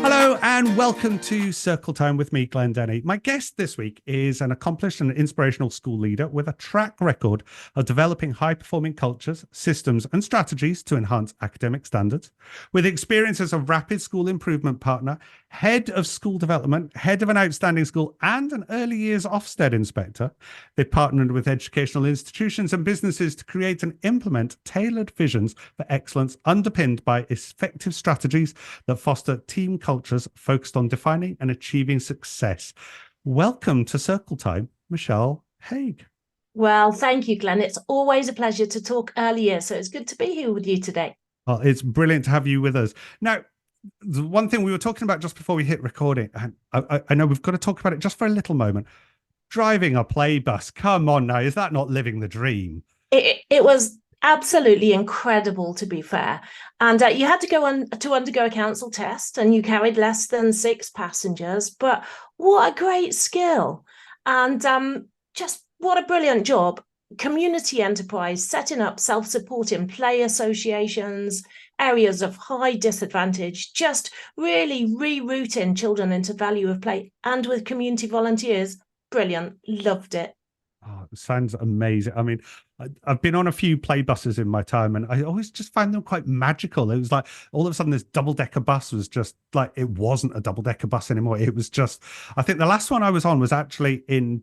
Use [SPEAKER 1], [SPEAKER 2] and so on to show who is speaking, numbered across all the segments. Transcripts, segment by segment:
[SPEAKER 1] Hello and welcome to Circle Time with me, Glenn Denny. My guest this week is an accomplished and inspirational school leader with a track record of developing high-performing cultures, systems and strategies to enhance academic standards. With experience as a rapid school improvement partner, head of school development, head of an outstanding school and an early years Ofsted inspector, they partnered with educational institutions and businesses to create and implement tailored visions for excellence underpinned by effective strategies that foster team cultures focused on defining and achieving success. Welcome to Circle Time, Michelle Hauge.
[SPEAKER 2] Well, thank you, Glenn. It's always a pleasure to talk early years, so it's good to be here with you today.
[SPEAKER 1] Well, it's brilliant to have you with us. Now, the one thing we were talking about just before we hit recording, and I know we've got to talk about it just for a little moment. Driving a play bus, come on now, is that not living the dream?
[SPEAKER 2] It was absolutely incredible, to be fair. And you had to go on to undergo a council test, and you carried less than 6 passengers. But what a great skill, and just what a brilliant job. Community enterprise, setting up self-supporting play associations, areas of high disadvantage, just really rerouting children into value of play, and with community volunteers. Brilliant. Loved it.
[SPEAKER 1] Oh, it sounds amazing. I mean, I've been on a few play buses in my time, and I always just find them quite magical. It was like all of a sudden this double-decker bus was just like, it wasn't a double-decker bus anymore. It was just, I think the last one I was on was actually in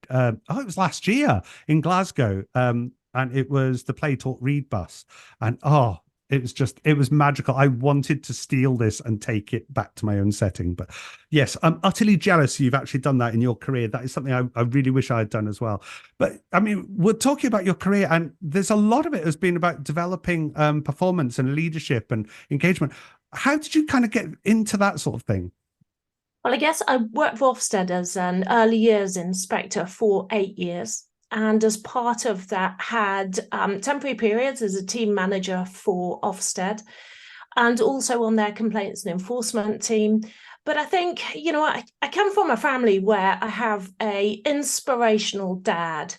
[SPEAKER 1] it was last year in Glasgow, and it was the Play Talk Read bus, and it was magical. I wanted to steal this and take it back to my own setting, but yes, I'm utterly jealous you've actually done that in your career. That is something I really wish I had done as well. But I mean, we're talking about your career, and there's a lot of it has been about developing performance and leadership and engagement. How did you kind of get into that sort of thing?
[SPEAKER 2] Well, I guess I worked for Ofsted as an early years inspector for 8 years. And as part of that, had temporary periods as a team manager for Ofsted, and also on their complaints and enforcement team. But I think, you know, I come from a family where I have a inspirational dad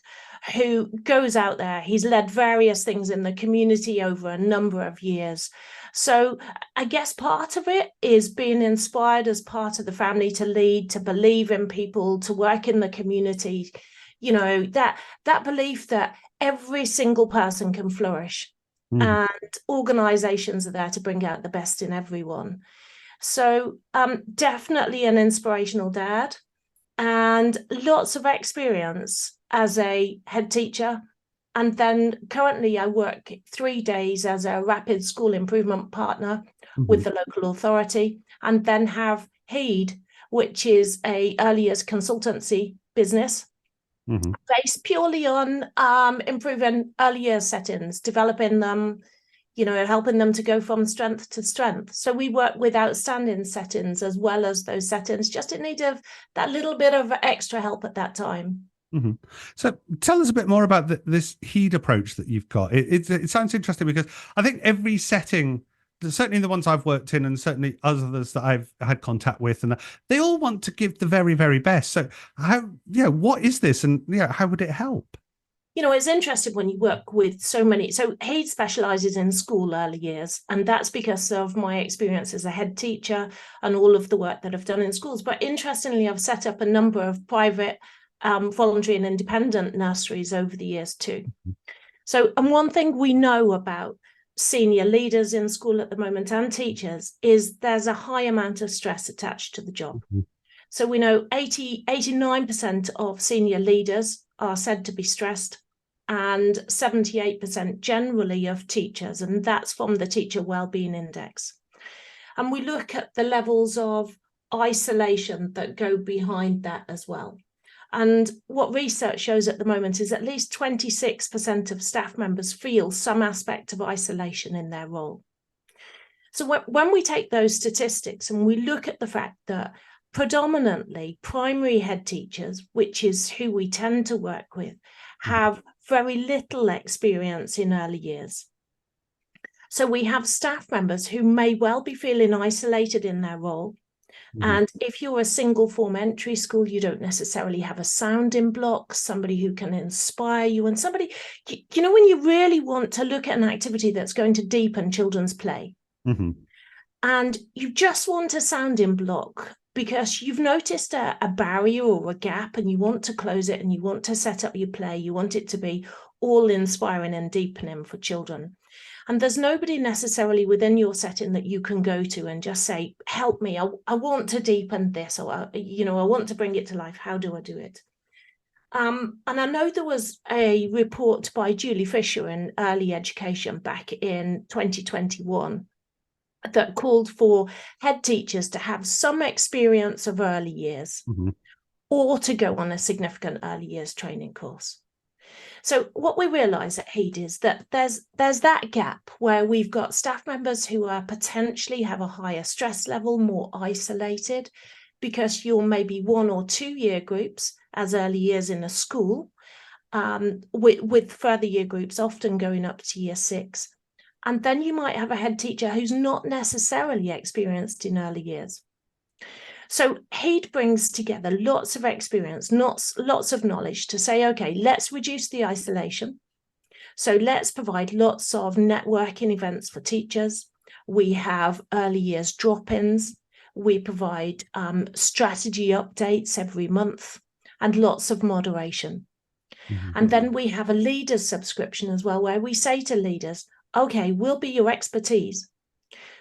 [SPEAKER 2] who goes out there. He's led various things in the community over a number of years. So I guess part of it is being inspired as part of the family to lead, to believe in people, to work in the community. You know, that belief that every single person can flourish, and organizations are there to bring out the best in everyone. So definitely an inspirational dad, and lots of experience as a head teacher. And then currently I work 3 days as a rapid school improvement partner with the local authority, and then have Hague, which is a early years consultancy business based purely on improving early years settings, developing them, you know, helping them to go from strength to strength. So we work with outstanding settings as well as those settings just in need of that little bit of extra help at that time.
[SPEAKER 1] So tell us a bit more about this HEED approach that you've got. It sounds interesting because I think every setting, certainly the ones I've worked in and certainly others that I've had contact with, and they all want to give the very, very best. So what is this, and how would it help?
[SPEAKER 2] You know, it's interesting when you work with so many. So Hague specializes in school early years, and that's because of my experience as a head teacher and all of the work that I've done in schools. But interestingly, I've set up a number of private voluntary and independent nurseries over the years too. So, and one thing we know about senior leaders in school at the moment and teachers is there's a high amount of stress attached to the job. So we know 89% of senior leaders are said to be stressed, and 78% generally of teachers, and that's from the Teacher Wellbeing Index. And we look at the levels of isolation that go behind that as well. And what research shows at the moment is at least 26% of staff members feel some aspect of isolation in their role. So when we take those statistics and we look at the fact that predominantly primary head teachers, which is who we tend to work with, have very little experience in early years. So we have staff members who may well be feeling isolated in their role.
[SPEAKER 1] Mhm.
[SPEAKER 2] And if you're a single form entry school, you don't necessarily have a sounding block, somebody who can inspire you, and somebody, when you really want to look at an activity that's going to deepen children's play,
[SPEAKER 1] Mhm.
[SPEAKER 2] and you just want a sounding block because you've noticed a barrier or a gap and you want to close it and you want to set up your play, you want it to be all inspiring and deepening for children. And there's nobody necessarily within your setting that you can go to and just say, help me, I want to deepen this, or, I want to bring it to life. How do I do it? And I know there was a report by Julie Fisher in Early Education back in 2021 that called for head teachers to have some experience of early years
[SPEAKER 1] Mhm.
[SPEAKER 2] or to go on a significant early years training course. So what we realise at Hague is that there's that gap where we've got staff members who are potentially have a higher stress level, more isolated, because you're maybe 1 or 2 year groups as early years in a school, with further year groups often going up to year 6. And then you might have a head teacher who's not necessarily experienced in early years. So Hague brings together lots of experience, lots of knowledge to say, okay, let's reduce the isolation. So let's provide lots of networking events for teachers. We have early years drop-ins. We provide strategy updates every month and lots of moderation.
[SPEAKER 1] Mhm.
[SPEAKER 2] And then we have a leaders subscription as well, where we say to leaders, okay, we'll be your expertise.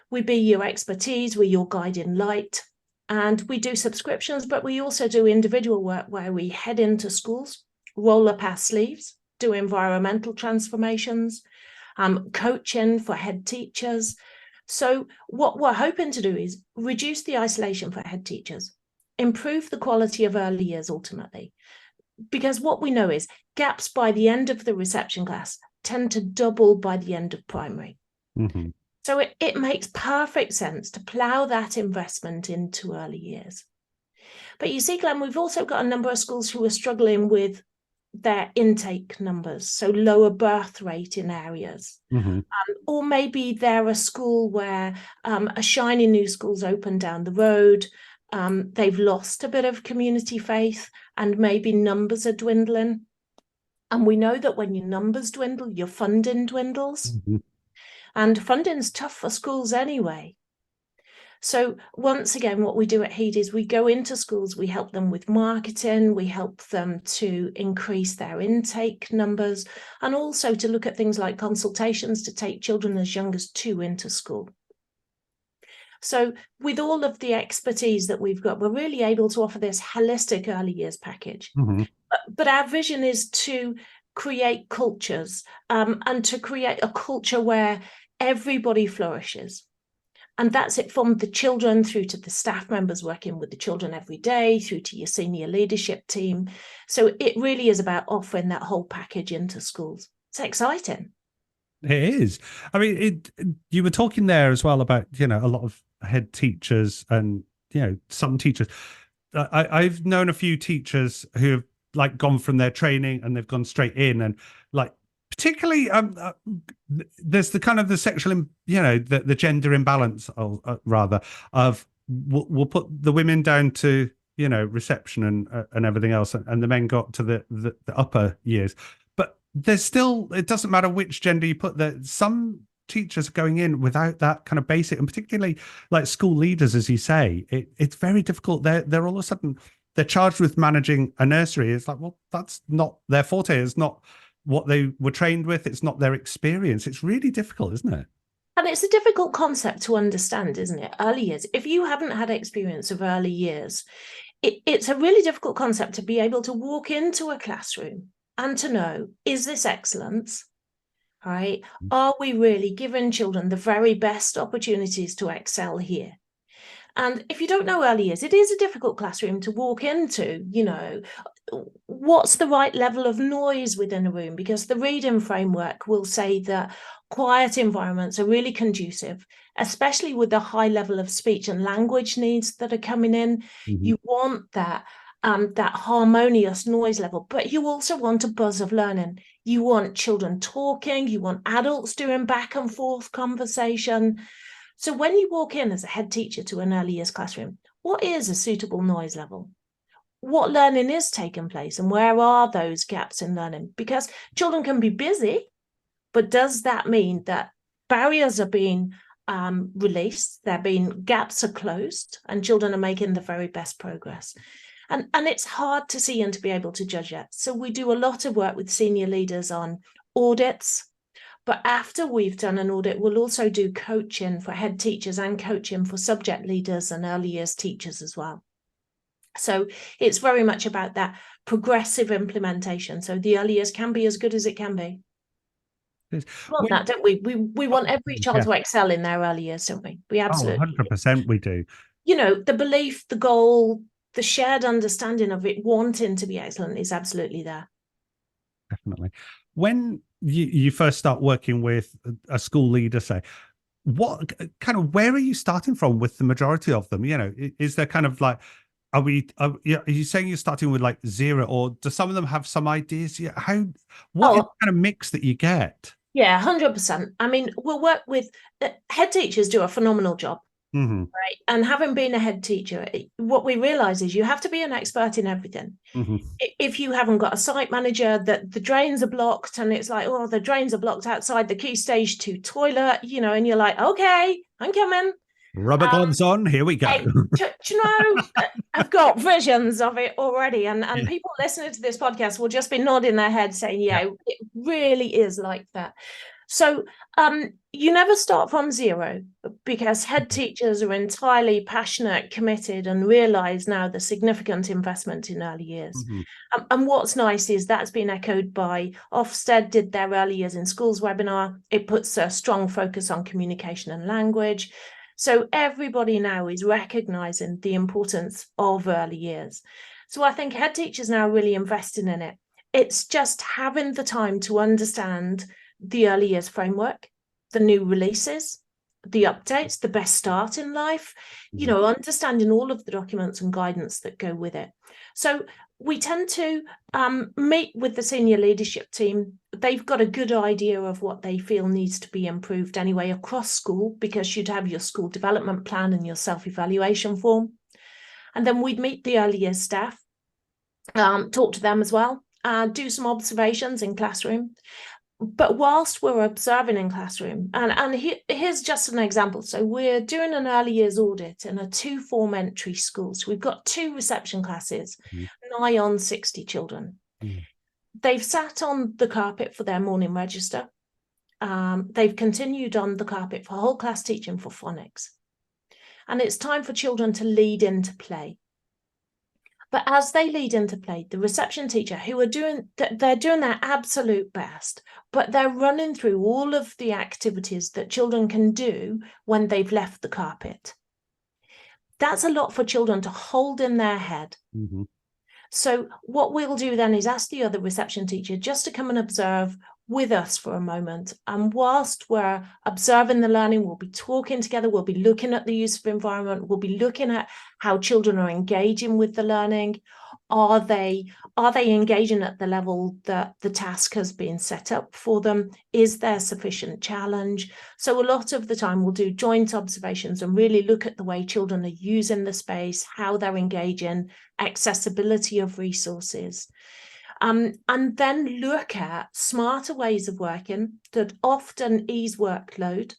[SPEAKER 2] We're your guiding light. And we do subscriptions, but we also do individual work where we head into schools, roll up our sleeves, do environmental transformations, coaching for head teachers. So what we're hoping to do is reduce the isolation for head teachers, improve the quality of early years ultimately. Because what we know is gaps by the end of the reception class tend to double by the end of primary.
[SPEAKER 1] Mhm.
[SPEAKER 2] So it makes perfect sense to plough that investment into early years. But you see, Glenn, we've also got a number of schools who are struggling with their intake numbers, so lower birth rate in areas.
[SPEAKER 1] Mhm.
[SPEAKER 2] Or maybe they're a school where a shiny new school's opened down the road. They've lost a bit of community faith and maybe numbers are dwindling. And we know that when your numbers dwindle, your funding dwindles.
[SPEAKER 1] Mhm.
[SPEAKER 2] And funding's tough for schools anyway. So once again, what we do at Hague is we go into schools, we help them with marketing, we help them to increase their intake numbers, and also to look at things like consultations to take children as young as 2 into school. So with all of the expertise that we've got, we're really able to offer this holistic early years package.
[SPEAKER 1] Mhm.
[SPEAKER 2] But our vision is to create cultures and to create a culture where everybody flourishes. And that's it from the children through to the staff members working with the children every day, through to your senior leadership team. So it really is about offering that whole package into schools. It's exciting.
[SPEAKER 1] It is. I mean, you were talking there as well about, a lot of head teachers and, some teachers. I've known a few teachers who have like gone from their training and they've gone straight in, and like particularly there's the kind of the sexual, the gender imbalance, rather, of we'll put the women down to, reception and everything else, and the men got to the upper years. But there's still, it doesn't matter which gender you put there. Some teachers are going in without that kind of basic, and particularly like school leaders, as you say, it's very difficult. They're all of a sudden they're charged with managing a nursery. It's like, well, that's not their forte. It's not what they were trained with. It's not their experience. It's really difficult, isn't it?
[SPEAKER 2] And it's a difficult concept to understand, isn't it? Early years. If you haven't had experience of early years, it's a really difficult concept to be able to walk into a classroom and to know, is this excellence? Right? Are we really giving children the very best opportunities to excel here? And if you don't know early years, it is a difficult classroom to walk into, what's the right level of noise within a room? Because the reading framework will say that quiet environments are really conducive, especially with the high level of speech and language needs that are coming in.
[SPEAKER 1] Mm-hmm.
[SPEAKER 2] You want that harmonious noise level, but you also want a buzz of learning. You want children talking, you want adults doing back and forth conversation. So when you walk in as a head teacher to an early years classroom, what is a suitable noise level? What learning is taking place and where are those gaps in learning? Because children can be busy, but does that mean that barriers are being released, gaps are closed, and children are making the very best progress? And it's hard to see and to be able to judge it. So we do a lot of work with senior leaders on audits. But after we've done an audit, we'll also do coaching for head teachers and coaching for subject leaders and early years teachers as well. So it's very much about that progressive implementation. So the early years can be as good as it can be. We want that, don't we? We want every child to excel in their early years, don't we? We absolutely
[SPEAKER 1] 100% we do.
[SPEAKER 2] You know, the belief, the goal, the shared understanding of it wanting to be excellent is absolutely there.
[SPEAKER 1] Definitely. When you first start working with a school leader, say, what kind of, where are you starting from with the majority of them? You know, is there kind of like, are you saying you're starting with like 0, or do some of them have some ideas? Yeah, what is the kind of mix that you get?
[SPEAKER 2] Yeah, 100%. I mean, we'll work with head teachers, do a phenomenal job.
[SPEAKER 1] Mm-hmm.
[SPEAKER 2] Right. And having been a head teacher, what we realize is you have to be an expert in everything.
[SPEAKER 1] Mm-hmm.
[SPEAKER 2] If you haven't got a site manager, that the drains are blocked and it's like, oh, the drains are blocked outside the key stage 2 toilet, you know, and you're like, okay, I'm coming.
[SPEAKER 1] Rubber gloves on, here we go.
[SPEAKER 2] You know, I've got visions of it already. And people listening to this podcast will just be nodding their head saying, yeah, it really is like that. So you never start from 0, because head teachers are entirely passionate, committed, and realize now the significant investment in early years. Mm-hmm. And what's nice is that's been echoed by Ofsted, did their Early Years in Schools webinar. It puts a strong focus on communication and language. So everybody now is recognizing the importance of early years. So I think head teachers now are really investing in it. It's just having the time to understand the early years framework, the new releases, the updates, the best start in life, you know, understanding all of the documents and guidance that go with it. So we tend to meet with the senior leadership team. They've got a good idea of what they feel needs to be improved anyway across school, because you'd have your school development plan and your self-evaluation form. And then we'd meet the early years staff, talk to them as well, do some observations in classroom. But whilst we're observing in classroom, and here's just an example. So we're doing an early years audit in a 2-form entry school. So we've got 2 reception classes, nigh on 60 children. They've sat on the carpet for their morning register. They've continued on the carpet for whole class teaching for phonics. And it's time for children to lead into play. But as they lead into play, the reception teacher, who are doing their absolute best, but they're running through all of the activities that children can do when they've left the carpet. That's a lot for children to hold in their head. Mm-hmm. So what we'll do then is ask the other reception teacher just to come and observe with us for a moment. And whilst we're observing the learning, we'll be talking together, we'll be looking at the use of environment, we'll be looking at how children are engaging with the learning. Are they engaging at the level that the task has been set up for them? Is there sufficient challenge? So a lot of the time we'll do joint observations and really look at the way children are using the space, how they're engaging, accessibility of resources. And then look at smarter ways of working that often ease workload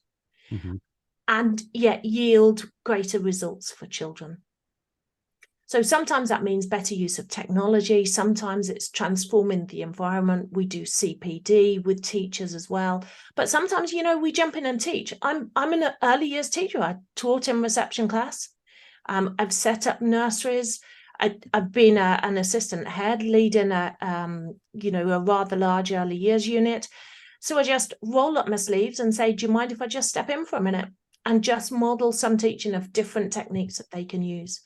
[SPEAKER 2] and yet yield greater results for children. So sometimes that means better use of technology. Sometimes it's transforming the environment. We do CPD with teachers as well. But sometimes, you know, we jump in and teach. I'm an early years teacher. I taught in reception class. I've set up nurseries. I've been an assistant head leading a rather large early years unit. So I just roll up my sleeves and say, do you mind if I just step in for a minute and just model some teaching of different techniques that they can use?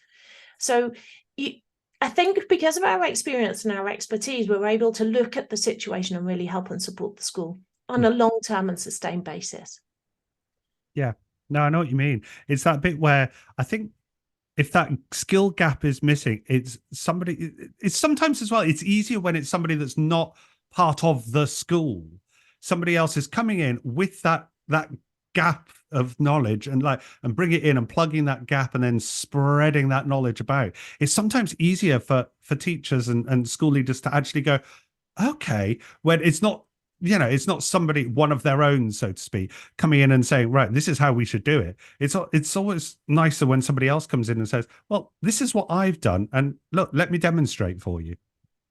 [SPEAKER 2] So I think because of our experience and our expertise, we're able to look at the situation and really help and support the school on a long-term and sustained basis.
[SPEAKER 1] Yeah, no, I know what you mean. It's that bit where I think if that skill gap is missing, it's sometimes as well, it's easier when it's somebody that's not part of the school. Somebody else is coming in with that gap of knowledge and bring it in and plugging that gap and then spreading that knowledge about. It's sometimes easier for teachers and school leaders to actually go, okay, when it's not, it's not somebody, one of their own, so to speak, coming in and saying, right, this is how we should do it. It's always nicer when somebody else comes in and says, well, this is what I've done, and look, let me demonstrate for you.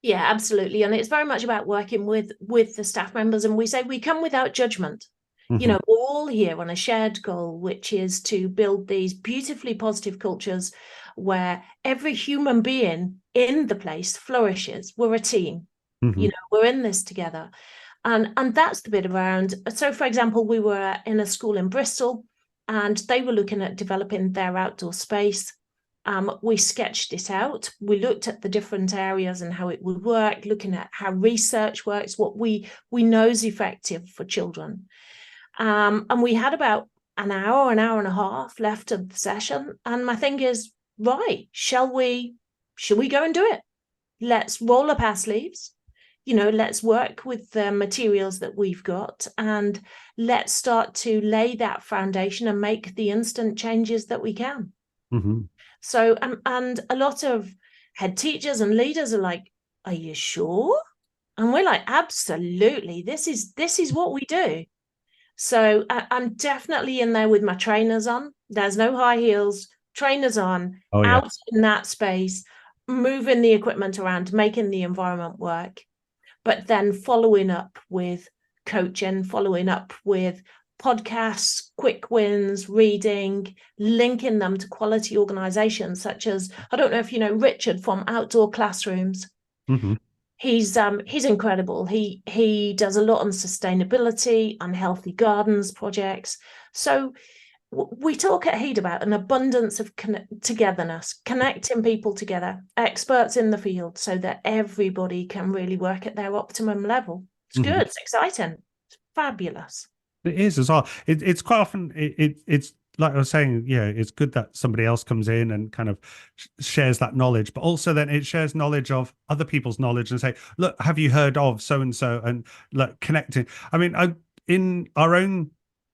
[SPEAKER 2] Yeah, absolutely. And it's very much about working with the staff members. And we say we come without judgment.
[SPEAKER 1] Mm-hmm.
[SPEAKER 2] We're all here on a shared goal, which is to build these beautifully positive cultures where every human being in the place flourishes. We're a team.
[SPEAKER 1] Mm-hmm.
[SPEAKER 2] We're in this together. And that's the bit around. So, for example, we were in a school in Bristol and they were looking at developing their outdoor space. We sketched it out. We looked at the different areas and how it would work, looking at how research works, what we know is effective for children. And we had about an hour and a half left of the session. And my thing is, right, should we go and do it? Let's roll up our sleeves. Let's work with the materials that we've got and let's start to lay that foundation and make the instant changes that we can.
[SPEAKER 1] Mm-hmm.
[SPEAKER 2] So, and a lot of head teachers and leaders are like, are you sure? And we're like, absolutely. This is what we do. So I'm definitely in there with my trainers on. There's no high heels, trainers on, out in that space, moving the equipment around, making the environment work. But then following up with coaching, following up with podcasts, quick wins, reading, linking them to quality organizations such as, I don't know if you know Richard from Outdoor Classrooms.
[SPEAKER 1] Mm-hmm.
[SPEAKER 2] He's incredible. He does a lot on sustainability, unhealthy gardens projects. So we talk at Hague about an abundance of togetherness, connecting people together, experts in the field, so that everybody can really work at their optimum level. It's good. It's exciting. It's fabulous.
[SPEAKER 1] It is as well. It's quite often it's like I was saying, it's good that somebody else comes in and kind of shares that knowledge, but also then it shares knowledge of other people's knowledge and say, look, have you heard of so and so, and like connecting. I mean, in our own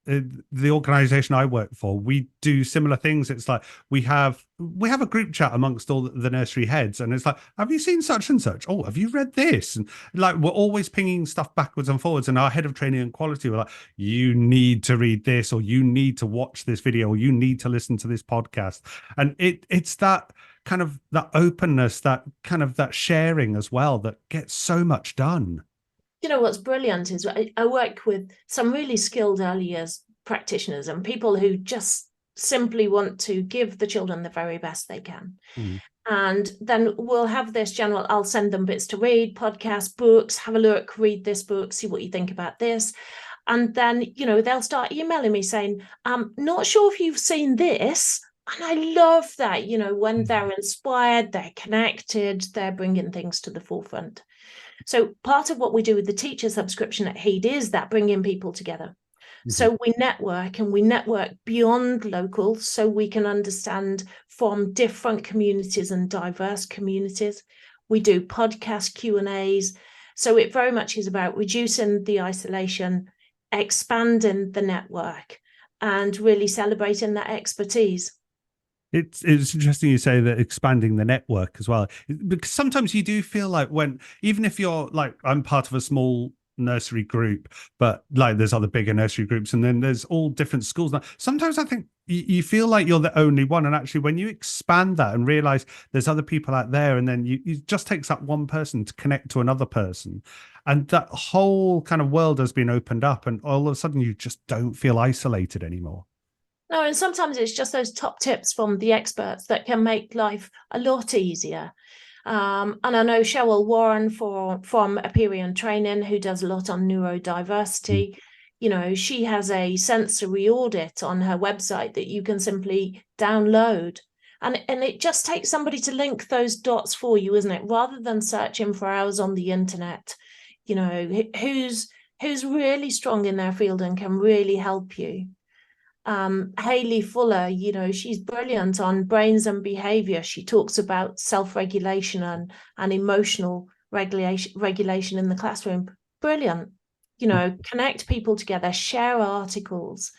[SPEAKER 1] the organization I work for, we do similar things. It's like we have a group chat amongst all the nursery heads, and it's like, have you seen such and such? Oh, have you read this? And like we're always pinging stuff backwards and forwards. And our head of training and quality, we're like, you need to read this, or you need to watch this video, or you need to listen to this podcast. And it's that kind of that openness, that kind of that sharing as well, that gets so much done.
[SPEAKER 2] What's brilliant is I work with some really skilled early years practitioners and people who just simply want to give the children the very best they can. And then we'll have this general, I'll send them bits to read, podcasts, books, have a look, read this book, see what you think about this. And then, they'll start emailing me saying, not sure if you've seen this. And I love that, when they're inspired, they're connected, they're bringing things to the forefront. So part of what we do with the teacher subscription at Hague is that bringing people together. So we network beyond local, so we can understand from different communities and diverse communities. We do podcast Q&As. So it very much is about reducing the isolation, expanding the network, and really celebrating that expertise.
[SPEAKER 1] It's interesting you say that, expanding the network as well, because sometimes you do feel like even if you're like, I'm part of a small nursery group, but like there's other bigger nursery groups, and then there's all different schools now. Sometimes I think you feel like you're the only one, and actually when you expand that and realize there's other people out there, and then it just takes that one person to connect to another person, and that whole kind of world has been opened up, and all of a sudden you just don't feel isolated anymore.
[SPEAKER 2] No, and sometimes it's just those top tips from the experts that can make life a lot easier. And I know Cheryl Warren from Aperion Training, who does a lot on neurodiversity. She has a sensory audit on her website that you can simply download. And it just takes somebody to link those dots for you, isn't it? Rather than searching for hours on the internet, who's really strong in their field and can really help you. Hayley Fuller, she's brilliant on brains and behavior. She talks about self-regulation and emotional regulation in the classroom. Brilliant. Connect people together, share articles.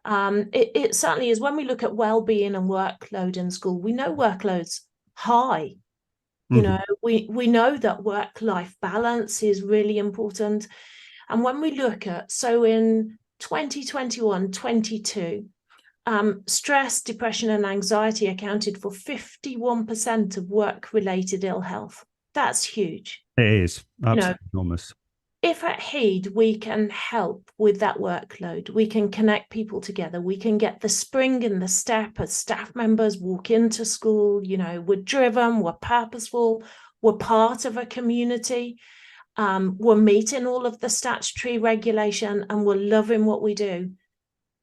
[SPEAKER 2] It certainly is. When we look at well-being and workload in school, we know workload's high. You know, we know that work-life balance is really important. And when we look at, so in 2021, 22, stress, depression, and anxiety accounted for 51% of work-related ill health. That's huge.
[SPEAKER 1] It is absolutely enormous.
[SPEAKER 2] If at Hague we can help with that workload, we can connect people together, we can get the spring in the step as staff members walk into school, we're driven, we're purposeful, we're part of a community, we're meeting all of the statutory regulation, and we're loving what we do.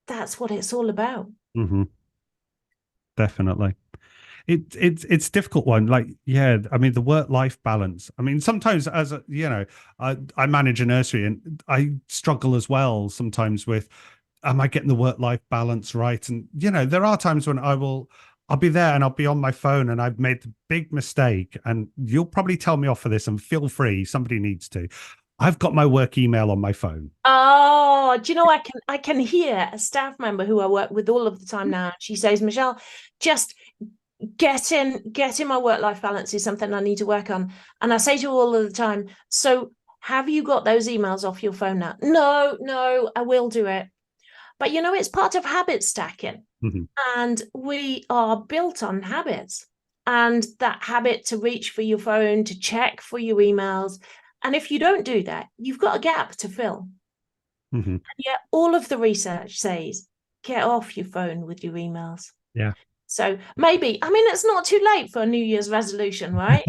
[SPEAKER 2] That's what it's all about.
[SPEAKER 1] Definitely. It's a difficult one. Like, yeah, I mean, the work-life balance. I mean, sometimes I manage a nursery and I struggle as well sometimes with, am I getting the work-life balance right? And, there are times when I'll be there and I'll be on my phone and I've made the big mistake, and you'll probably tell me off for this, and feel free, somebody needs to. I've got my work email on my phone.
[SPEAKER 2] Oh, do you know, I can hear a staff member who I work with all of the time now. She says, Michelle, just getting my work-life balance is something I need to work on. And I say to her all of the time, so have you got those emails off your phone now? No, I will do it. But it's part of habit stacking. And we are built on habits, and that habit to reach for your phone, to check for your emails. And if you don't do that, you've got a gap to fill. And yet all of the research says, get off your phone with your emails.
[SPEAKER 1] Yeah.
[SPEAKER 2] So maybe, it's not too late for a New Year's resolution, right?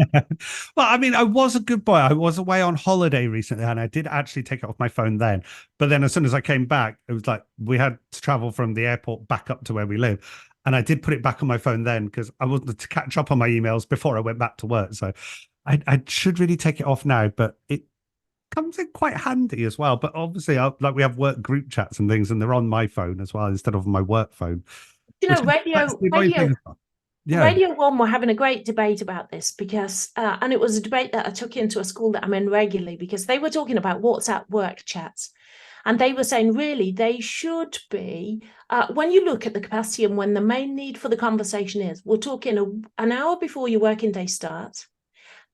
[SPEAKER 1] Well, I was a good boy. I was away on holiday recently and I did actually take it off my phone then. But then as soon as I came back, it was like we had to travel from the airport back up to where we live. And I did put it back on my phone then because I wanted to catch up on my emails before I went back to work. So I should really take it off now, but it comes in quite handy as well. But obviously, we have work group chats and things, and they're on my phone as well instead of my work phone.
[SPEAKER 2] Radio 1 were having a great debate about this because, and it was a debate that I took into a school that I'm in regularly, because they were talking about WhatsApp work chats. And they were saying, really, they should be, when you look at the capacity and when the main need for the conversation is, we're talking an hour before your working day starts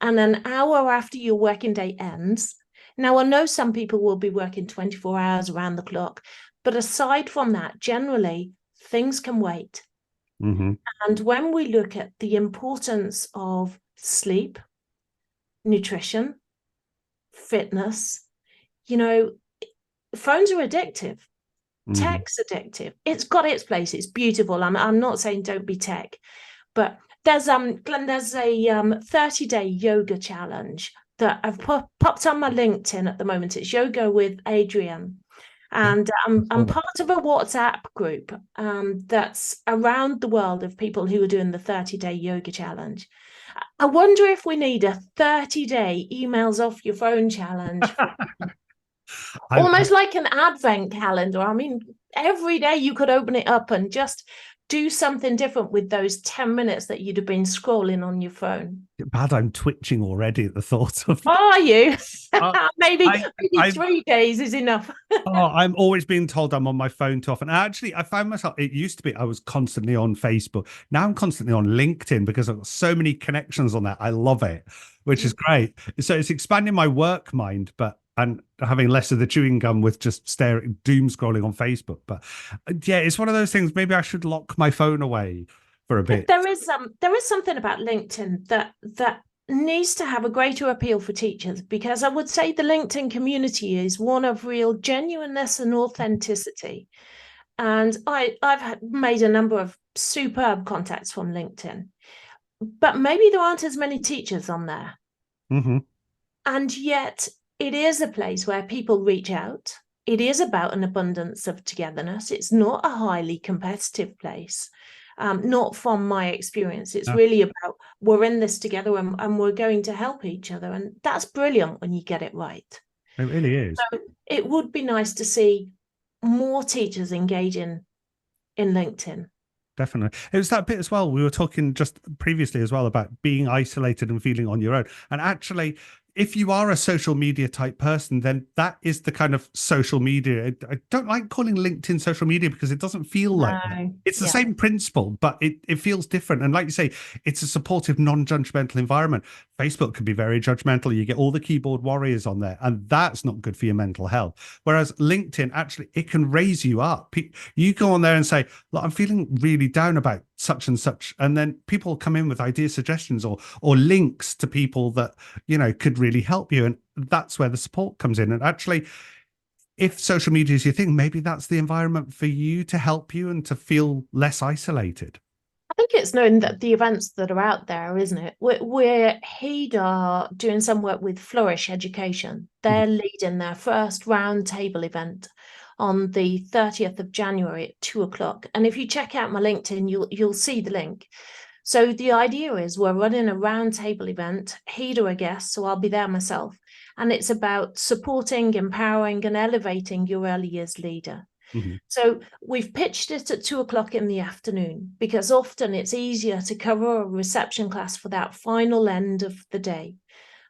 [SPEAKER 2] and an hour after your working day ends. Now, I know some people will be working 24 hours around the clock, but aside from that, generally, things can wait. And when we look at the importance of sleep, nutrition, fitness, phones are addictive. Tech's addictive. It's got its place. It's beautiful. I'm not saying don't be tech, but there's Glenn, there's a 30-day yoga challenge that I've popped on my LinkedIn at the moment. It's Yoga with Adrian. And I'm part of a WhatsApp group that's around the world of people who are doing the 30-day yoga challenge. I wonder if we need a 30-day emails off your phone challenge. Almost like an advent calendar. Every day you could open it up and just do something different with those 10 minutes that you'd have been scrolling on your phone.
[SPEAKER 1] Bad, I'm twitching already at the thought of that.
[SPEAKER 2] Are you? Maybe 3 days is enough.
[SPEAKER 1] I'm always being told I'm on my phone too often. Actually, I found myself, it used to be I was constantly on Facebook. Now I'm constantly on LinkedIn because I've got so many connections on that. I love it, which is great. So it's expanding my work mind, and having less of the chewing gum with just doom scrolling on Facebook. But yeah, it's one of those things. Maybe I should lock my phone away for a bit.
[SPEAKER 2] There is something about LinkedIn that needs to have a greater appeal for teachers, because I would say the LinkedIn community is one of real genuineness and authenticity. And I've made a number of superb contacts from LinkedIn, but maybe there aren't as many teachers on there. And yet it is a place where people reach out. It is about an abundance of togetherness. It's not a highly competitive place, not from my experience. It's really about, we're in this together and we're going to help each other. And that's brilliant when you get it right.
[SPEAKER 1] It really is.
[SPEAKER 2] So it would be nice to see more teachers engaging in LinkedIn.
[SPEAKER 1] Definitely. It was that bit as well. We were talking just previously as well about being isolated and feeling on your own. And actually, if you are a social media type person, then that is the kind of social media. I don't like calling LinkedIn social media because it doesn't feel like that.
[SPEAKER 2] No.
[SPEAKER 1] It's the
[SPEAKER 2] Yeah.
[SPEAKER 1] same principle, but it feels different. And like you say, it's a supportive, non-judgmental environment. Facebook can be very judgmental. You get all the keyboard warriors on there, and that's not good for your mental health. Whereas LinkedIn, actually, it can raise you up. You go on there and say, look, I'm feeling really down about such and such. And then people come in with idea suggestions or links to people that, could really help you. And that's where the support comes in. And actually, if social media is your thing, maybe that's the environment for you to help you and to feel less isolated.
[SPEAKER 2] I think it's known that the events that are out there, isn't it? We're Hague are doing some work with Flourish Education. They're leading their first roundtable event on the 30th of January at 2:00. And if you check out my LinkedIn, you'll see the link. So the idea is we're running a roundtable event. Hague are a guest, so I'll be there myself. And it's about supporting, empowering, and elevating your early years leader. So we've pitched it at 2:00 in the afternoon because often it's easier to cover a reception class for that final end of the day.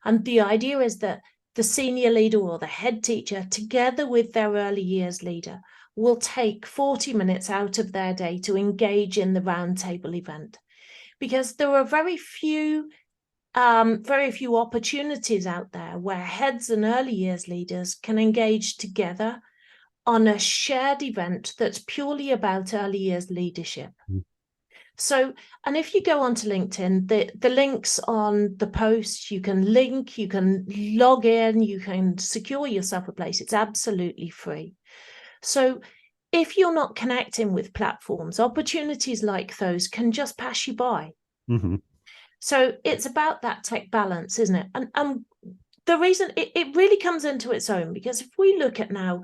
[SPEAKER 2] And the idea is that the senior leader or the head teacher, together with their early years leader, will take 40 minutes out of their day to engage in the roundtable event. Because there are very few opportunities out there where heads and early years leaders can engage together on a shared event that's purely about early years leadership. So, and if you go onto LinkedIn, the links on the posts, you can link, you can log in, you can secure yourself a place. It's absolutely free. So if you're not connecting with platforms, opportunities like those can just pass you by. So it's about that tech balance, isn't it? And the reason it really comes into its own, because if we look at now,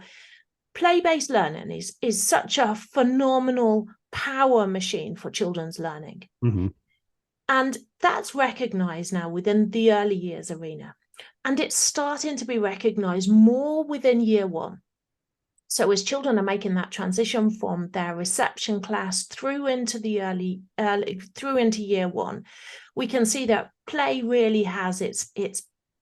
[SPEAKER 2] play-based learning is such a phenomenal power machine for children's learning. And that's recognized now within the early years arena. And it's starting to be recognized more within year one. So as children are making that transition from their reception class through into the through into year one, we can see that play really has its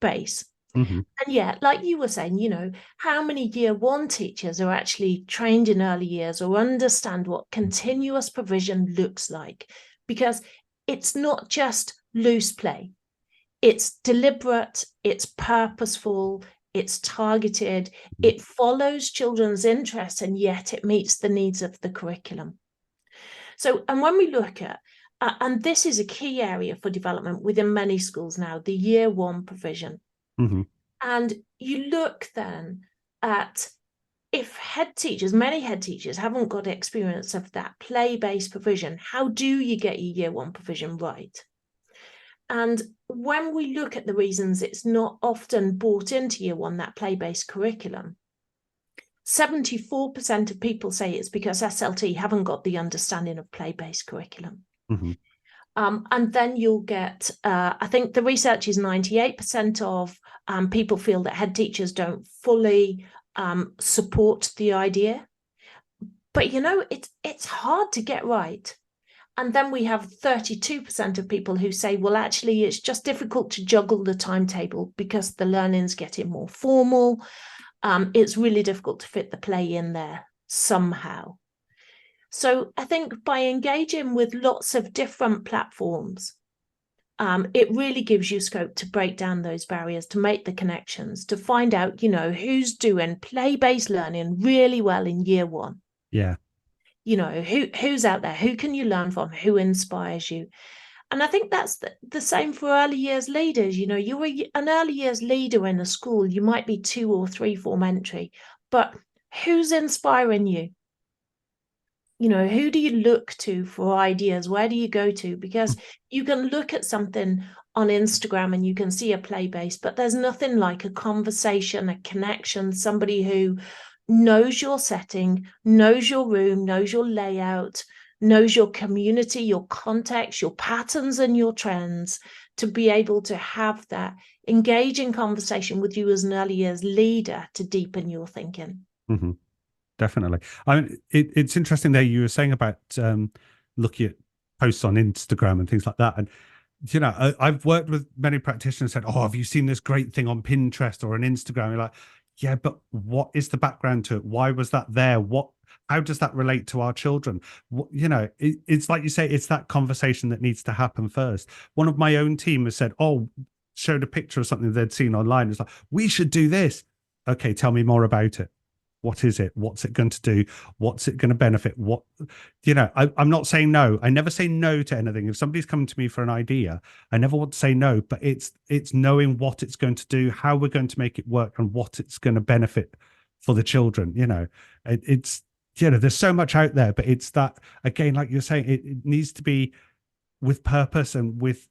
[SPEAKER 2] base. And yet, like you were saying, how many year one teachers are actually trained in early years or understand what continuous provision looks like? Because it's not just loose play. It's deliberate, it's purposeful, it's targeted, it follows children's interests, and yet it meets the needs of the curriculum. So, and when we look at, and this is a key area for development within many schools now, the year one provision. And you look then at if many head teachers haven't got experience of that play-based provision, how do you get your year one provision right? And when we look at the reasons it's not often brought into year one, that play-based curriculum, 74% of people say it's because SLT haven't got the understanding of play-based curriculum. And then you'll get, I think the research is 98% of people feel that head teachers don't fully support the idea. But, it's hard to get right. And then we have 32% of people who say, well, actually, it's just difficult to juggle the timetable because the learning's getting more formal. It's really difficult to fit the play in there somehow. So I think by engaging with lots of different platforms, it really gives you scope to break down those barriers, to make the connections, to find out, who's doing play-based learning really well in year one.
[SPEAKER 1] Yeah.
[SPEAKER 2] Who's out there, who can you learn from, who inspires you? And I think that's the same for early years leaders. You're an early years leader in a school, you might be 2 or 3 form entry, but who's inspiring you? Who do you look to for ideas? Where do you go to? Because you can look at something on Instagram and you can see a play base, but there's nothing like a conversation, a connection, somebody who knows your setting, knows your room, knows your layout, knows your community, your context, your patterns and your trends, to be able to have that engaging conversation with you as an early years leader to deepen your thinking.
[SPEAKER 1] Definitely. I mean, it's interesting there you were saying about looking at posts on Instagram and things like that. And I've worked with many practitioners said, oh, have you seen this great thing on Pinterest or on Instagram? You're like, yeah, but what is the background to it? Why was that there? How does that relate to our children? It's like you say, it's that conversation that needs to happen first. One of my own team has said, oh, showed a picture of something they'd seen online. It's like, we should do this. Okay, tell me more about it. What is it? What's it going to do? What's it going to benefit? I'm not saying no. I never say no to anything. If somebody's coming to me for an idea, I never want to say no, but it's knowing what it's going to do, how we're going to make it work, and what it's going to benefit for the children. There's so much out there, but it's that, again, like you're saying, it needs to be with purpose and with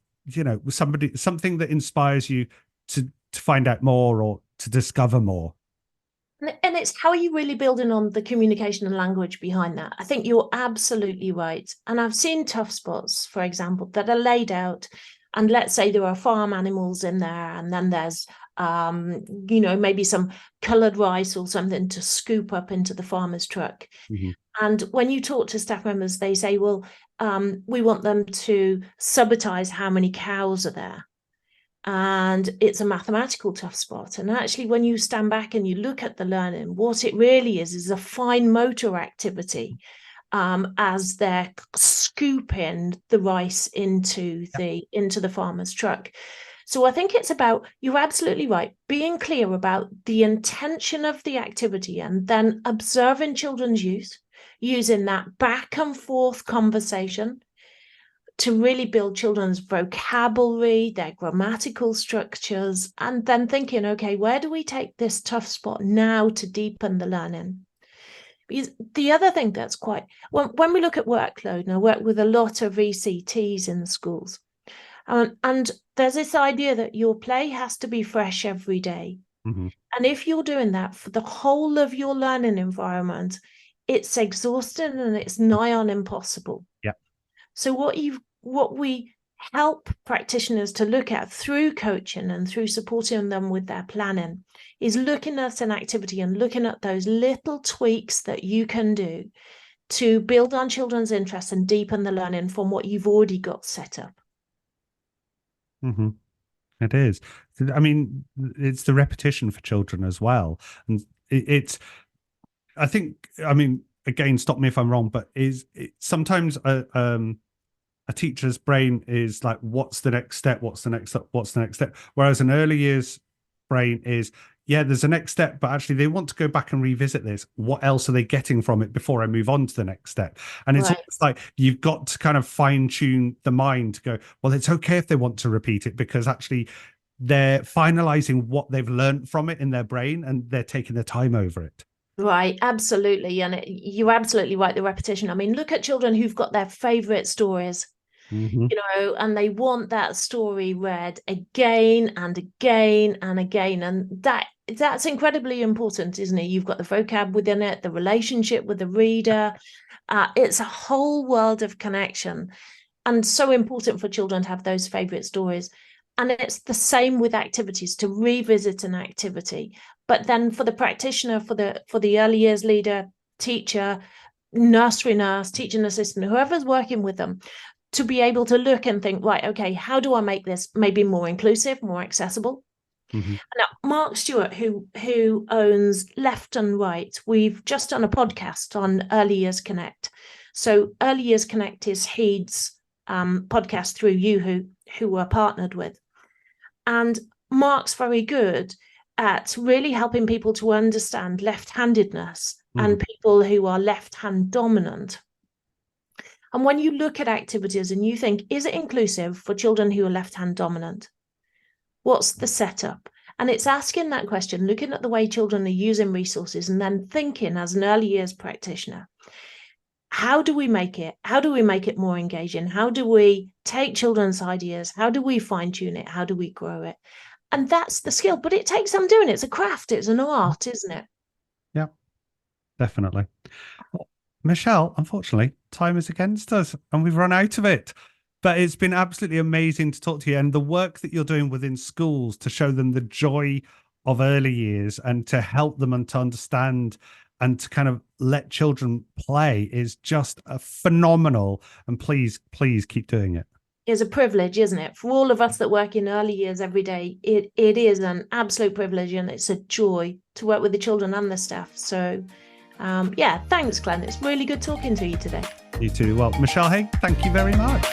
[SPEAKER 1] something that inspires you to find out more or to discover more.
[SPEAKER 2] And it's how are you really building on the communication and language behind that? I think you're absolutely right. And I've seen tough spots, for example, that are laid out. And let's say there are farm animals in there, and then there's, maybe some coloured rice or something to scoop up into the farmer's truck. Mm-hmm. And when you talk to staff members, they say, well, we want them to subitize how many cows are there. And it's a mathematical tough spot. And actually, when you stand back and you look at the learning, what it really is a fine motor activity as they're scooping the rice into the farmer's truck. So I think it's about, you're absolutely right, being clear about the intention of the activity and then observing children's use, using that back and forth conversation to really build children's vocabulary, their grammatical structures, and then thinking, okay, where do we take this tough spot now to deepen the learning? Because the other thing that's when we look at workload, and I work with a lot of ECTs in the schools, and there's this idea that your play has to be fresh every day. Mm-hmm. And if you're doing that for the whole of your learning environment, it's exhausting and it's nigh on impossible.
[SPEAKER 1] Yeah.
[SPEAKER 2] So what we help practitioners to look at through coaching and through supporting them with their planning is looking at an activity and looking at those little tweaks that you can do to build on children's interests and deepen the learning from what you've already got set up.
[SPEAKER 1] Mm-hmm. It is. I mean, it's the repetition for children as well. And I think, again, stop me if I'm wrong, but sometimes a teacher's brain is like, what's the next step? What's the next step? What's the next step? Whereas an early years brain is, yeah, there's a next step, but actually they want to go back and revisit this. What else are they getting from it before I move on to the next step? And it's almost like you've got to kind of fine tune the mind to go, well, it's okay if they want to repeat it, because actually they're finalizing what they've learned from it in their brain and they're taking the time over it.
[SPEAKER 2] Right, absolutely. And you're absolutely right, the repetition. I mean, look at children who've got their favorite stories. Mm-hmm. And they want that story read again and again and again. And that's incredibly important, isn't it? You've got the vocab within it, the relationship with the reader. It's a whole world of connection, and so important for children to have those favorite stories. And it's the same with activities, to revisit an activity. But then for the practitioner, for the early years leader, teacher, nursery nurse, teaching assistant, whoever's working with them, to be able to look and think, right, okay, how do I make this maybe more inclusive, more accessible? Mm-hmm. Now, Mark Stewart, who owns Left and Right, we've just done a podcast on Early Years Connect. So Early Years Connect is Heed's podcast through you, who we're partnered with. And Mark's very good at really helping people to understand left-handedness and people who are left-hand dominant. And when you look at activities and you think, is it inclusive for children who are left-hand dominant? What's the setup? And it's asking that question, looking at the way children are using resources, and then thinking as an early years practitioner, how do we make it? How do we make it more engaging? How do we take children's ideas? How do we fine-tune it? How do we grow it? And that's the skill, but it takes some doing. It's a craft, it's an art, isn't it?
[SPEAKER 1] Yeah, definitely. Michelle, unfortunately, time is against us and we've run out of it. But it's been absolutely amazing to talk to you, and the work that you're doing within schools to show them the joy of early years and to help them and to understand and to kind of let children play is just a phenomenal. And please keep doing it.
[SPEAKER 2] is a privilege, isn't it? For all of us that work in early years every day, it is an absolute privilege, and it's a joy to work with the children and the staff. So yeah, thanks, Glenn. It's really good talking to you today.
[SPEAKER 1] You too. Well, Michelle Hauge, thank you very much.